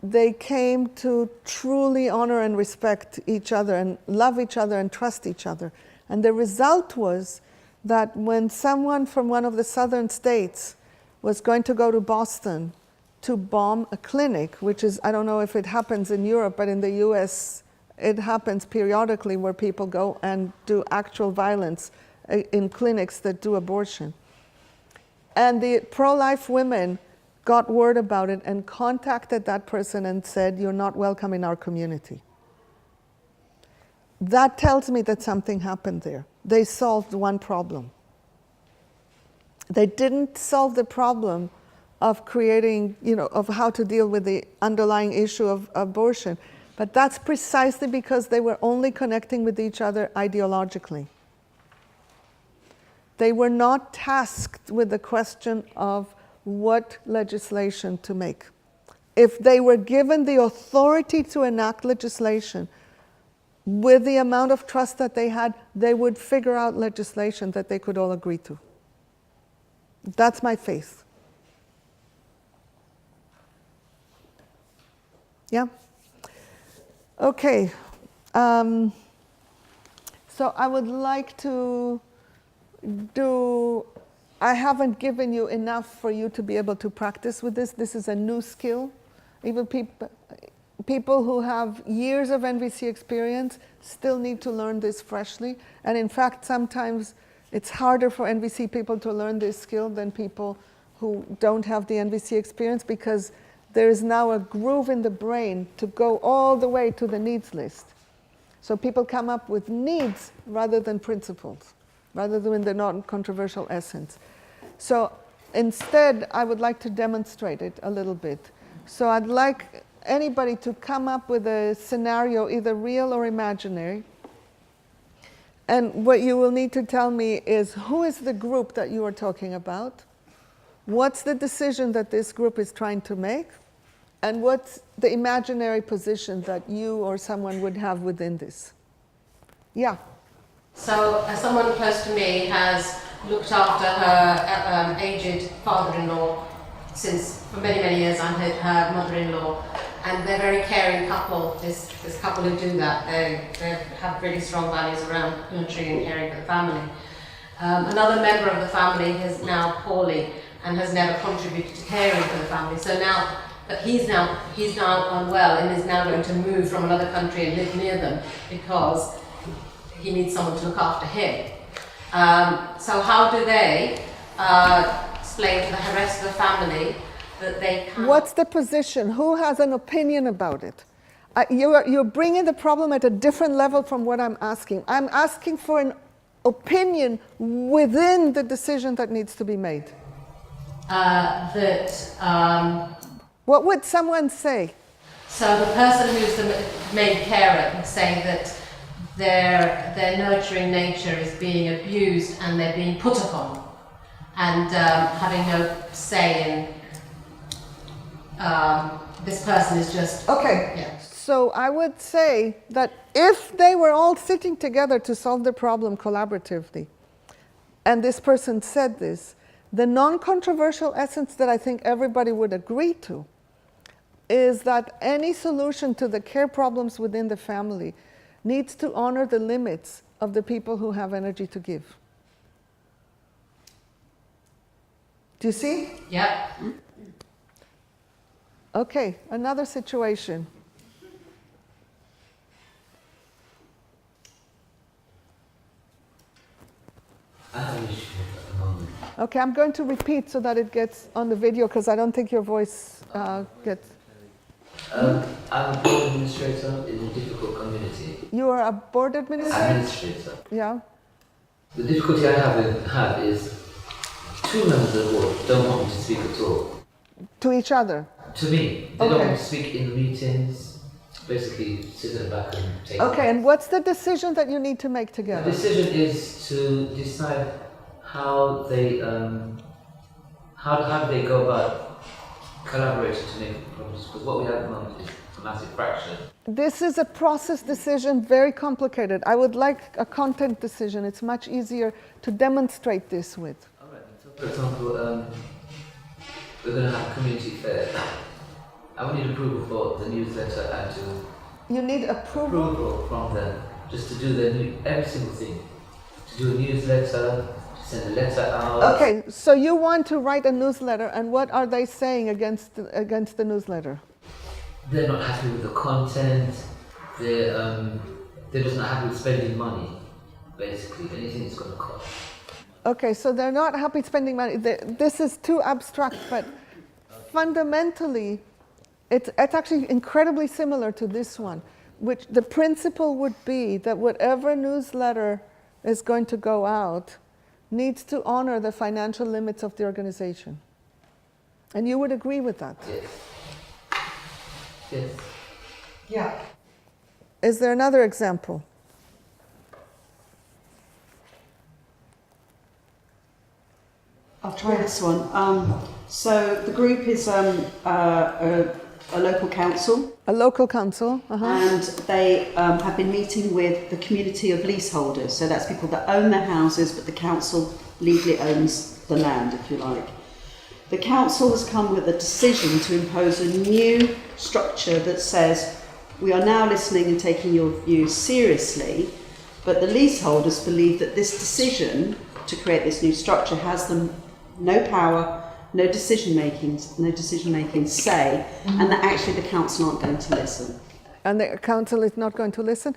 They came to truly honor and respect each other and love each other and trust each other. And the result was that when someone from one of the southern states was going to go to Boston to bomb a clinic, which is, I don't know if it happens in Europe, but in the US it happens periodically where people go and do actual violence in clinics that do abortion. And the pro-life women got word about it and contacted that person and said, "You're not welcome in our community." That tells me that something happened there. They solved one problem. They didn't solve the problem of creating, of how to deal with the underlying issue of abortion, but that's precisely because they were only connecting with each other ideologically. They were not tasked with the question of what legislation to make. If they were given the authority to enact legislation, with the amount of trust that they had, they would figure out legislation that they could all agree to. That's my faith. Yeah? Okay. So I would like to I haven't given you enough for you to be able to practice with this. This is a new skill. Even people who have years of NVC experience still need to learn this freshly. And in fact, sometimes it's harder for NVC people to learn this skill than people who don't have the NVC experience, because there is now a groove in the brain to go all the way to the needs list. So people come up with needs rather than principles, rather than the non-controversial essence. So instead, I would like to demonstrate it a little bit. So I'd like anybody to come up with a scenario, either real or imaginary. And what you will need to tell me is, who is the group that you are talking about? What's the decision that this group is trying to make? And what's the imaginary position that you or someone would have within this? Yeah. So someone close to me has looked after her aged father-in-law for many, many years. I'm her mother-in-law. and they're a very caring couple. This couple who do that, they have really strong values around nurturing and caring for the family. Another member of the family is now poorly and has never contributed to caring for the family. So now that he's now unwell and is now going to move from another country and live near them because he needs someone to look after him. So how do they explain to the rest of the family that they can't? What's the position? Who has an opinion about it? You're bringing the problem at a different level from what I'm asking. I'm asking for an opinion within the decision that needs to be made. What would someone say? So the person who's the main carer is saying that their nurturing nature is being abused and they're being put upon, and having no say in this person is just... Okay. Yeah. So I would say that if they were all sitting together to solve the problem collaboratively, and this person said this, the non-controversial essence that I think everybody would agree to is that any solution to the care problems within the family needs to honor the limits of the people who have energy to give. Do you see? Yeah. Okay, another situation. I have an issue at the moment. Okay, I'm going to repeat so that it gets on the video because I don't think your voice gets... I'm a board administrator in a difficult community. You are a board administrator? Administrator. Yeah. The difficulty I have is two members of the board don't want me to speak at all. To each other? To me. They don't want me to speak in the meetings, basically sit in the back and take... Okay, and what's the decision that you need to make The together? decision is to decide how they how do they go about collaborating to make problems, because what we have at the moment is a massive fraction. This is a process decision, very complicated. I would like a content decision. It's much easier to demonstrate this with. All right. So, for example, we're going to have a community fair. I would need approval for the newsletter and to... You need approval? Approval from them, just to do every single thing. To do a newsletter, to send a letter out. Okay, so you want to write a newsletter, and what are they saying against the newsletter? They're not happy with the content. They're just not happy with spending money, basically. Anything that's going to cost. Okay, so they're not happy spending money. This is too abstract, but fundamentally, it's actually incredibly similar to this one, which the principle would be that whatever newsletter is going to go out needs to honor the financial limits of the organization. And you would agree with that? Yes. Yes. Yeah. Is there another example? I'll try this one. So the group is a local council. A local council, And they have been meeting with the community of leaseholders. So that's people that own their houses, but the council legally owns the land, if you like. The council has come with a decision to impose a new structure that says, we are now listening and taking your views seriously, but the leaseholders believe that this decision to create this new structure has them no power, no decision making say, and that actually the council aren't going to listen. And the council is not going to listen.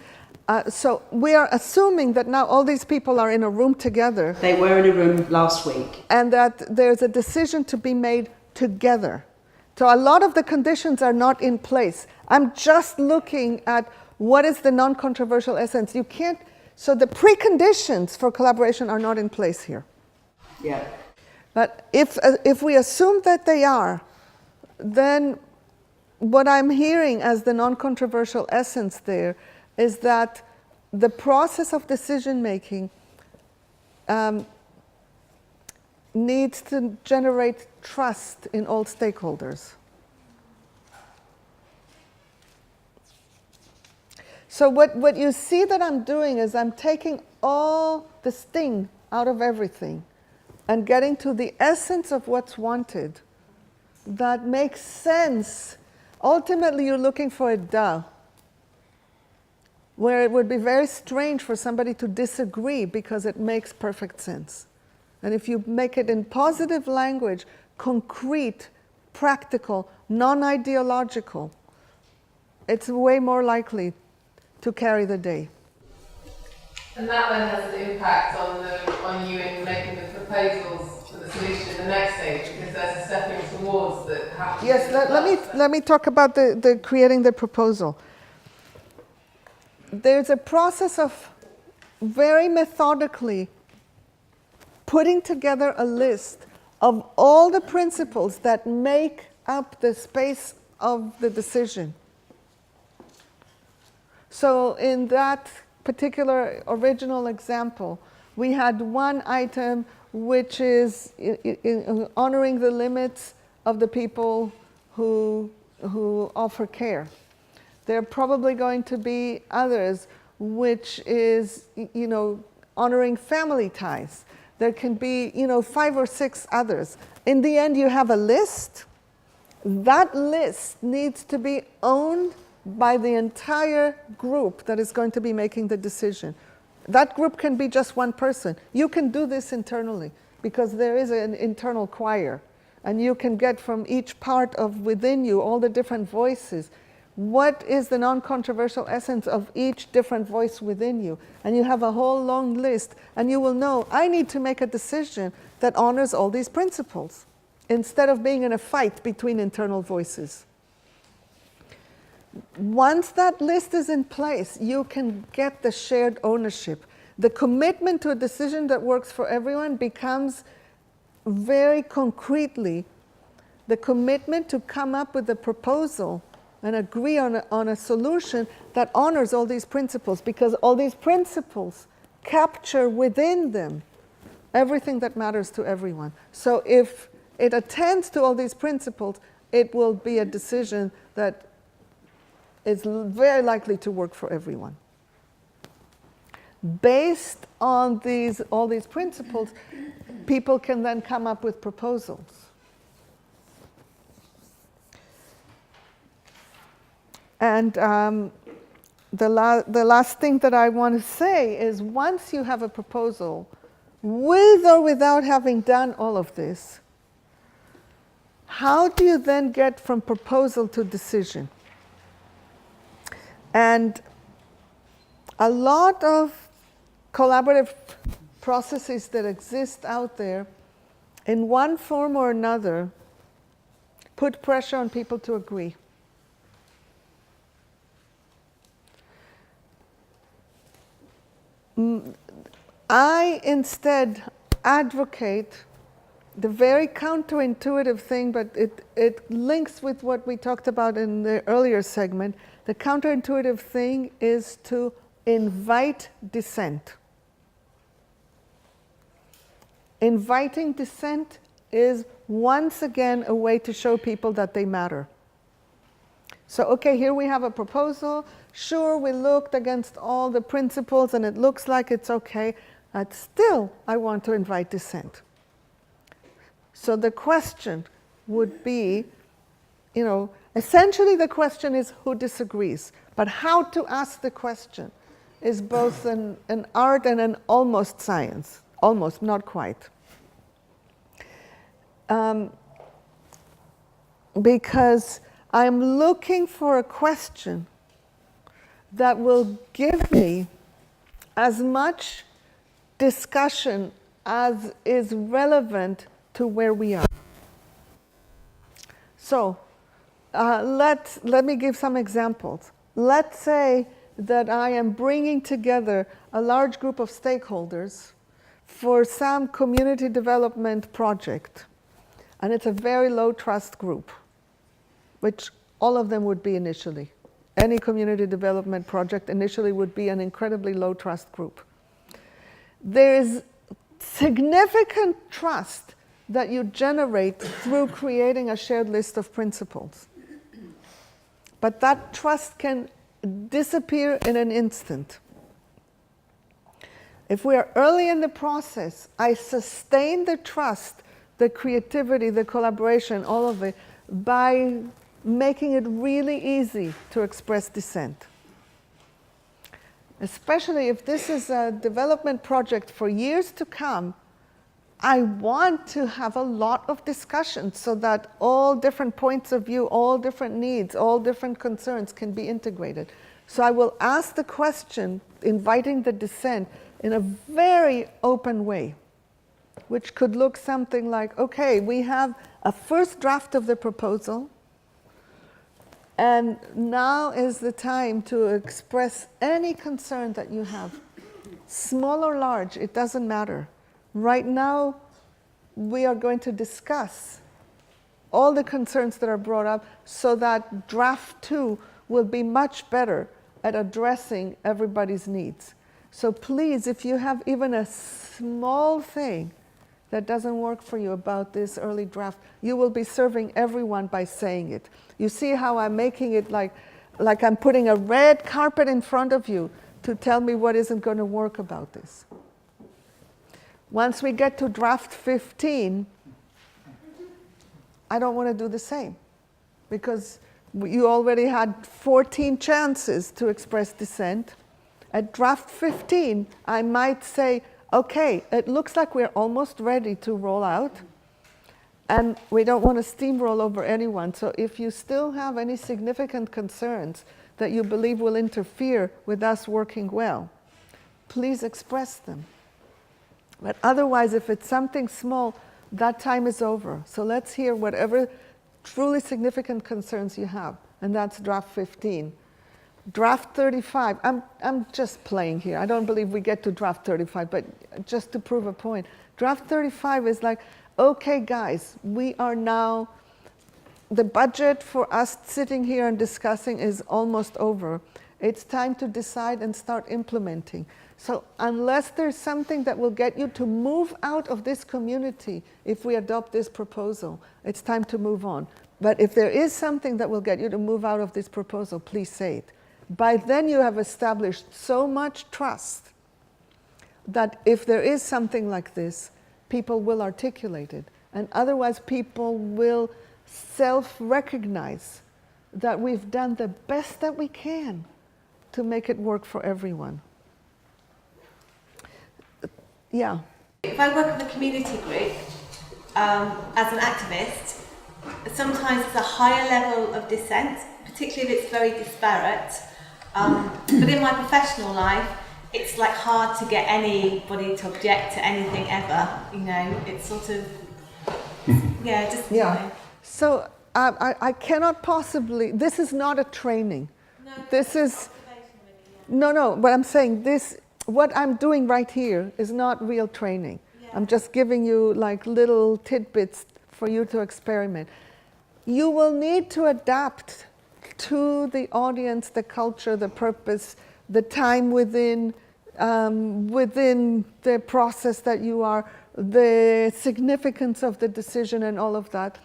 So we are assuming that now all these people are in a room together. They were in a room last week. And that there's a decision to be made together. So a lot of the conditions are not in place. I'm just looking at what is the non-controversial essence. You can't, so the preconditions for collaboration are not in place here. Yeah. But if we assume that they are, then what I'm hearing as the non-controversial essence there is that the process of decision making needs to generate trust in all stakeholders. So what you see that I'm doing is I'm taking all the sting out of everything and getting to the essence of what's wanted that makes sense Ultimately, you're looking for a duh, where it would be very strange for somebody to disagree because it makes perfect sense. And if you make it in positive language, concrete, practical, non-ideological, it's way more likely to carry the day. And that then has an impact on you in making the proposals for the solution in the next stage, because there's a stepping towards that happens. Yes, let me talk about the creating the proposal. There's a process of very methodically putting together a list of all the principles that make up the space of the decision. So in that particular original example, we had one item which is honoring the limits of the people who offer care. There are probably going to be others which is, honoring family ties. There can be, 5 or 6 others. In the end, you have a list. That list needs to be owned by the entire group that is going to be making the decision. That group can be just one person. You can do this internally because there is an internal choir, and you can get from each part of within you all the different voices. What is the non-controversial essence of each different voice within you? And you have a whole long list, and you will know, I need to make a decision that honors all these principles, instead of being in a fight between internal voices. Once that list is in place, you can get the shared ownership. The commitment to a decision that works for everyone becomes very concretely the commitment to come up with a proposal and agree on a solution that honors all these principles, because all these principles capture within them everything that matters to everyone. So if it attends to all these principles, it will be a decision that is very likely to work for everyone. Based on all these principles, people can then come up with proposals. And the last thing that I want to say is, once you have a proposal, with or without having done all of this, how do you then get from proposal to decision? And a lot of collaborative processes that exist out there, in one form or another, put pressure on people to agree. I instead advocate the very counterintuitive thing, but it links with what we talked about in the earlier segment. The counterintuitive thing is to invite dissent. Inviting dissent is once again a way to show people that they matter. So, okay, here we have a proposal. Sure, we looked against all the principles and it looks like it's okay, but still I want to invite dissent. So the question would be, essentially the question is who disagrees, but how to ask the question is both an art and an almost science. Almost, not quite. Because I'm looking for a question that will give me as much discussion as is relevant to where we are. So let me give some examples. Let's say that I am bringing together a large group of stakeholders for some community development project, and it's a very low trust group, which all of them would be initially. Any community development project initially would be an incredibly low trust group. There is significant trust that you generate through creating a shared list of principles. But that trust can disappear in an instant. If we are early in the process, I sustain the trust, the creativity, the collaboration, all of it, by making it really easy to express dissent. Especially if this is a development project for years to come, I want to have a lot of discussion so that all different points of view, all different needs, all different concerns can be integrated. So I will ask the question, inviting the dissent in a very open way, which could look something like, okay, we have a first draft of the proposal, and now is the time to express any concern that you have, small or large, it doesn't matter. Right now, we are going to discuss all the concerns that are brought up so that draft 2 will be much better at addressing everybody's needs. So please, if you have even a small thing that doesn't work for you about this early draft, you will be serving everyone by saying it. You see how I'm making it like I'm putting a red carpet in front of you to tell me what isn't going to work about this. Once we get to draft 15, I don't want to do the same, because you already had 14 chances to express dissent. At draft 15, I might say, okay, it looks like we're almost ready to roll out, and we don't want to steamroll over anyone. So if you still have any significant concerns that you believe will interfere with us working well, please express them. But otherwise, if it's something small, that time is over. So let's hear whatever truly significant concerns you have, and that's draft 15. Draft 35, I'm just playing here. I don't believe we get to draft 35, but just to prove a point. Draft 35 is like, okay guys, we are now, the budget for us sitting here and discussing is almost over. It's time to decide and start implementing. So unless there's something that will get you to move out of this community, if we adopt this proposal, it's time to move on. But if there is something that will get you to move out of this proposal, please say it. By then you have established so much trust that if there is something like this, people will articulate it. And otherwise people will self-recognize that we've done the best that we can to make it work for everyone. Yeah. If I work in a community group as an activist, sometimes it's a higher level of dissent, particularly if it's very disparate. But in my professional life, it's like hard to get anybody to object to anything ever. You know, it's sort of, yeah, just, yeah. You know. So I cannot possibly, this is not a training. No, this is, no, but I'm saying this, what I'm doing right here is not real training. Yeah. I'm just giving you like little tidbits for you to experiment. You will need to adapt to the audience, the culture, the purpose, the time within the process that you are, the significance of the decision and all of that.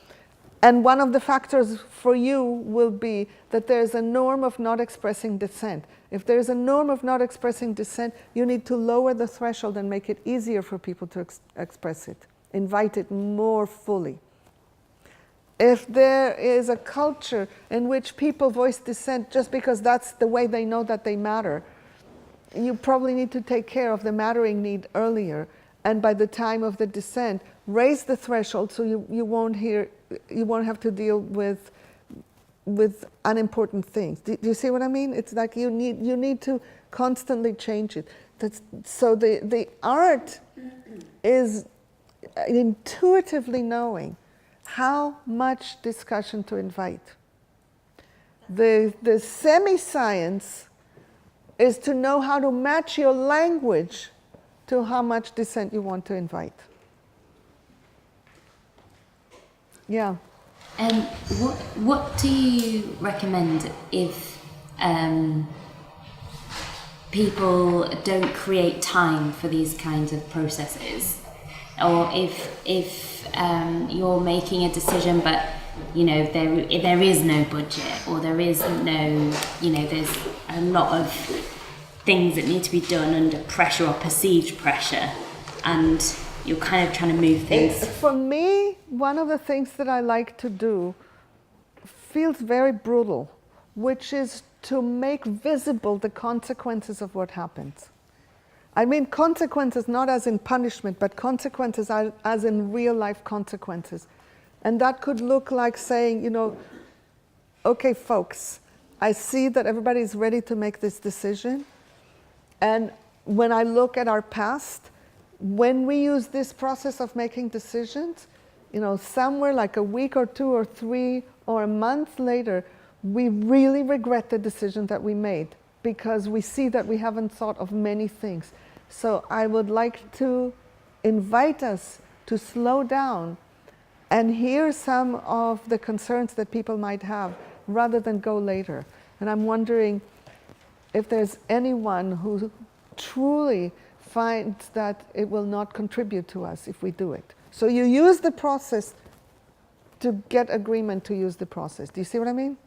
And one of the factors for you will be that there's a norm of not expressing dissent. If there's a norm of not expressing dissent, you need to lower the threshold and make it easier for people to express it, invite it more fully. If there is a culture in which people voice dissent just because that's the way they know that they matter, you probably need to take care of the mattering need earlier, and by the time of the dissent, raise the threshold so you won't have to deal with unimportant things. Do you see what I mean? It's like you need to constantly change it. So the art is intuitively knowing how much discussion to invite. The semi-science is to know how to match your language to how much dissent you want to invite. Yeah. What do you recommend if people don't create time for these kinds of processes, or if you're making a decision but there is no budget, or there is no, there's a lot of things that need to be done under pressure or perceived pressure, and you're kind of trying to move things? For me, one of the things that I like to do feels very brutal, which is to make visible the consequences of what happens. I mean consequences not as in punishment, but consequences as in real life consequences. And that could look like saying, you know, okay, folks, I see that everybody's ready to make this decision. And when I look at our past, when we use this process of making decisions, you know, somewhere like a week or 2 or 3 or a month later, we really regret the decision that we made because we see that we haven't thought of many things. So I would like to invite us to slow down and hear some of the concerns that people might have rather than go later. And I'm wondering if there's anyone who truly finds that it will not contribute to us if we do it. So you use the process to get agreement to use the process. Do you see what I mean?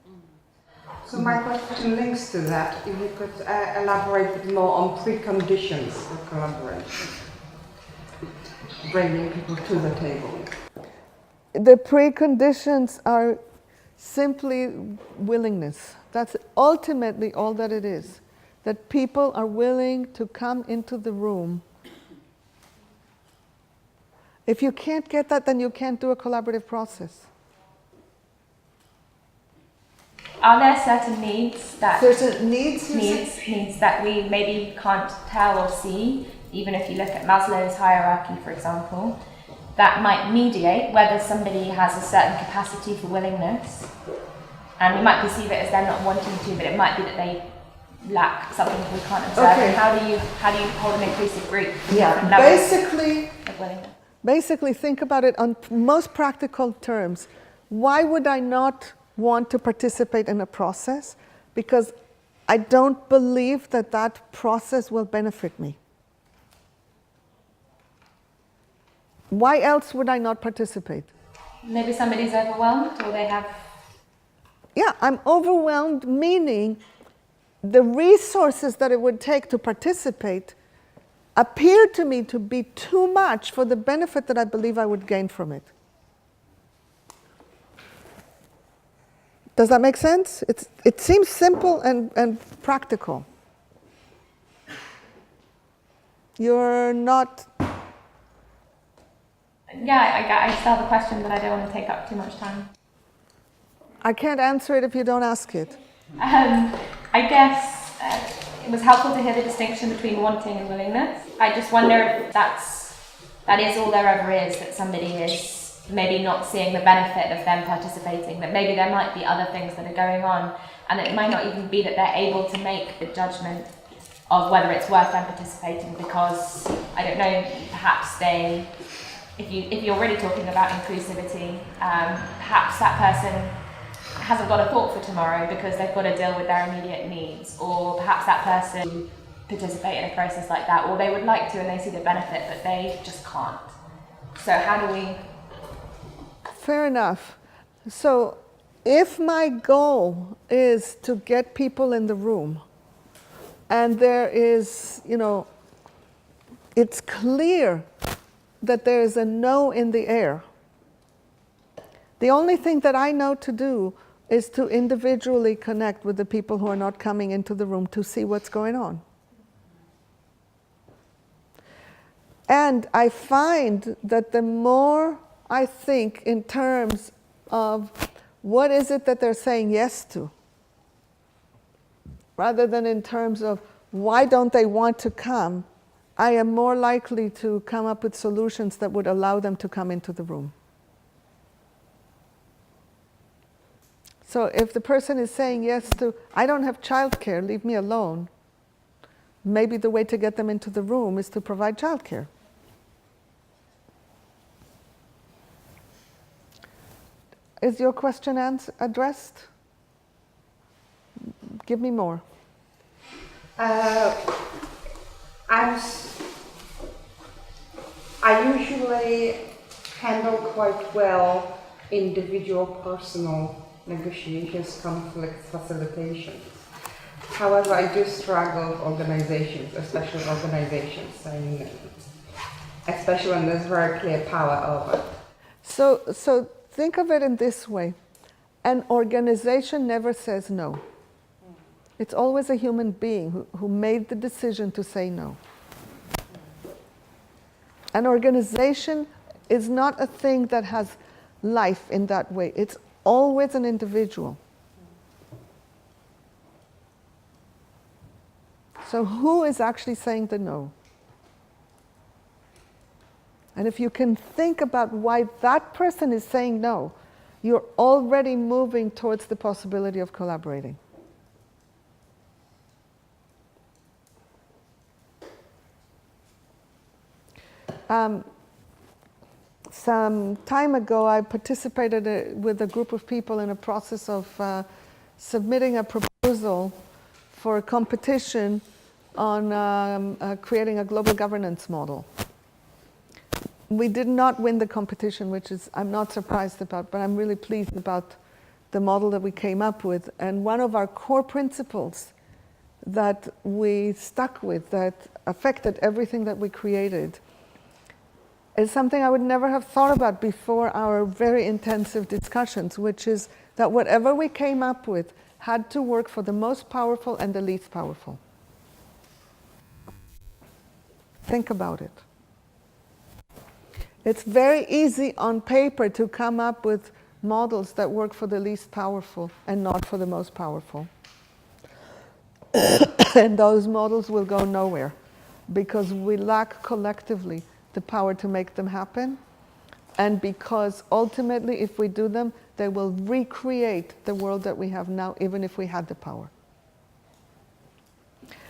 So my question links to that. If you could elaborate a bit more on preconditions for collaboration, bringing people to the table. The preconditions are simply willingness. That's ultimately all that it is. That people are willing to come into the room. If you can't get that, then you can't do a collaborative process. Are there certain needs that needs that we maybe can't tell or see, even if you look at Maslow's hierarchy, for example, that might mediate whether somebody has a certain capacity for willingness, and we might perceive it as they're not wanting to, but it might be that they lack something that we can't observe. Okay. And how do you hold an inclusive group? Yeah, basically think about it on most practical terms. Why would I not want to participate in a process? Because I don't believe that that process will benefit me. Why else would I not participate? Maybe somebody's overwhelmed, or they have... Yeah, I'm overwhelmed, meaning the resources that it would take to participate appear to me to be too much for the benefit that I believe I would gain from it. Does that make sense? It seems simple and practical. You're not... Yeah, I still have a question, but I don't want to take up too much time. I can't answer it if you don't ask it. I guess it was helpful to hear the distinction between wanting and willingness. I just wonder if that is all there ever is, that somebody is maybe not seeing the benefit of them participating, that maybe there might be other things that are going on, and it might not even be that they're able to make the judgment of whether it's worth them participating because, I don't know, perhaps they, if you're really talking about inclusivity, perhaps that person hasn't got a thought for tomorrow because they've got to deal with their immediate needs, or perhaps that person participate in a process like that, or they would like to and they see the benefit but they just can't. So how do we... Fair enough. So if my goal is to get people in the room and there is, you know, it's clear that there is a no in the air, the only thing that I know to do is to individually connect with the people who are not coming into the room to see what's going on. And I find that the more I think in terms of what is it that they're saying yes to, rather than in terms of why don't they want to come, I am more likely to come up with solutions that would allow them to come into the room. So if the person is saying yes to, I don't have childcare, leave me alone, maybe the way to get them into the room is to provide childcare. Is your question addressed? Give me more. I usually handle quite well individual personal negotiations, conflict facilitations. However, I do struggle with organizations, especially organizations, especially when there's very clear power over. So think of it in this way. An organization never says no. It's always a human being who made the decision to say no. An organization is not a thing that has life in that way. It's always an individual. So who is actually saying the no? And if you can think about why that person is saying no, you're already moving towards the possibility of collaborating. Some time ago, I participated with a group of people in a process of submitting a proposal for a competition on creating a global governance model. We did not win the competition, which is I'm not surprised about, but I'm really pleased about the model that we came up with. And one of our core principles that we stuck with, that affected everything that we created, is something I would never have thought about before our very intensive discussions, which is that whatever we came up with had to work for the most powerful and the least powerful. Think about it. It's very easy on paper to come up with models that work for the least powerful and not for the most powerful. And those models will go nowhere because we lack collectively the power to make them happen, and because ultimately if we do them, they will recreate the world that we have now, even if we had the power.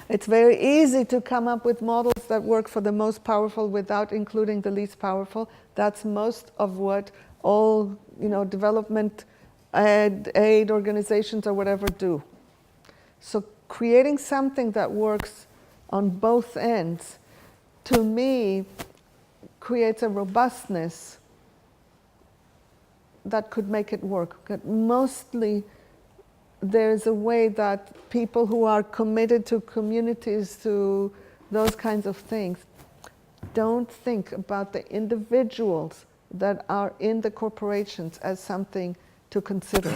It's very easy to come up with models that work for the most powerful without including the least powerful. That's most of what all development aid organizations or whatever do. So creating something that works on both ends, to me, creates a robustness that could make it work. But mostly, there's a way that people who are committed to communities, to those kinds of things, don't think about the individuals that are in the corporations as something to consider.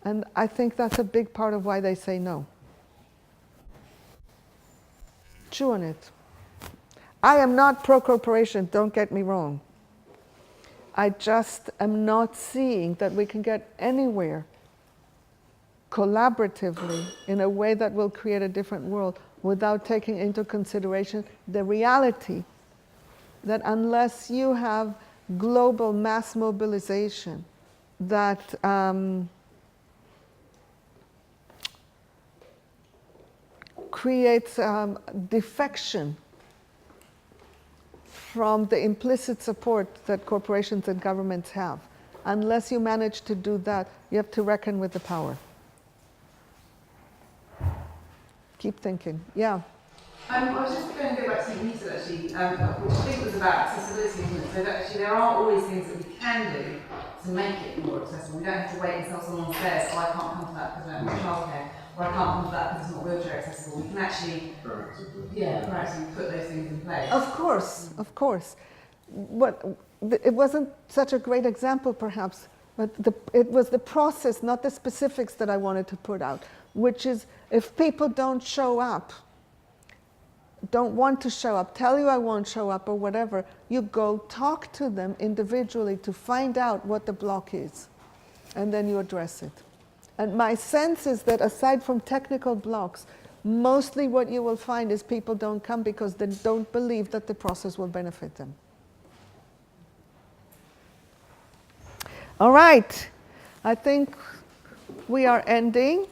And I think that's a big part of why they say no. Chew on it. I am not pro-corporation, don't get me wrong. I just am not seeing that we can get anywhere collaboratively in a way that will create a different world without taking into consideration the reality that unless you have global mass mobilization that creates defection from the implicit support that corporations and governments have. Unless you manage to do that, you have to reckon with the power. Keep thinking. Yeah. I was just going to go back to something you said actually, which I think was about accessibility, isn't it? So that actually there are always things that we can do to make it more accessible. We don't have to wait until someone says, oh, I can't come to that because I don't have childcare, or I can't come to that because it's not wheelchair accessible. We can actually proactively put those things in place. Of course, of course. It wasn't such a great example perhaps, but it was the process, not the specifics that I wanted to put out, which is if people don't show up, don't want to show up, tell you I won't show up or whatever, you go talk to them individually to find out what the block is, and then you address it. And my sense is that aside from technical blocks, mostly what you will find is people don't come because they don't believe that the process will benefit them. All right, I think we are ending.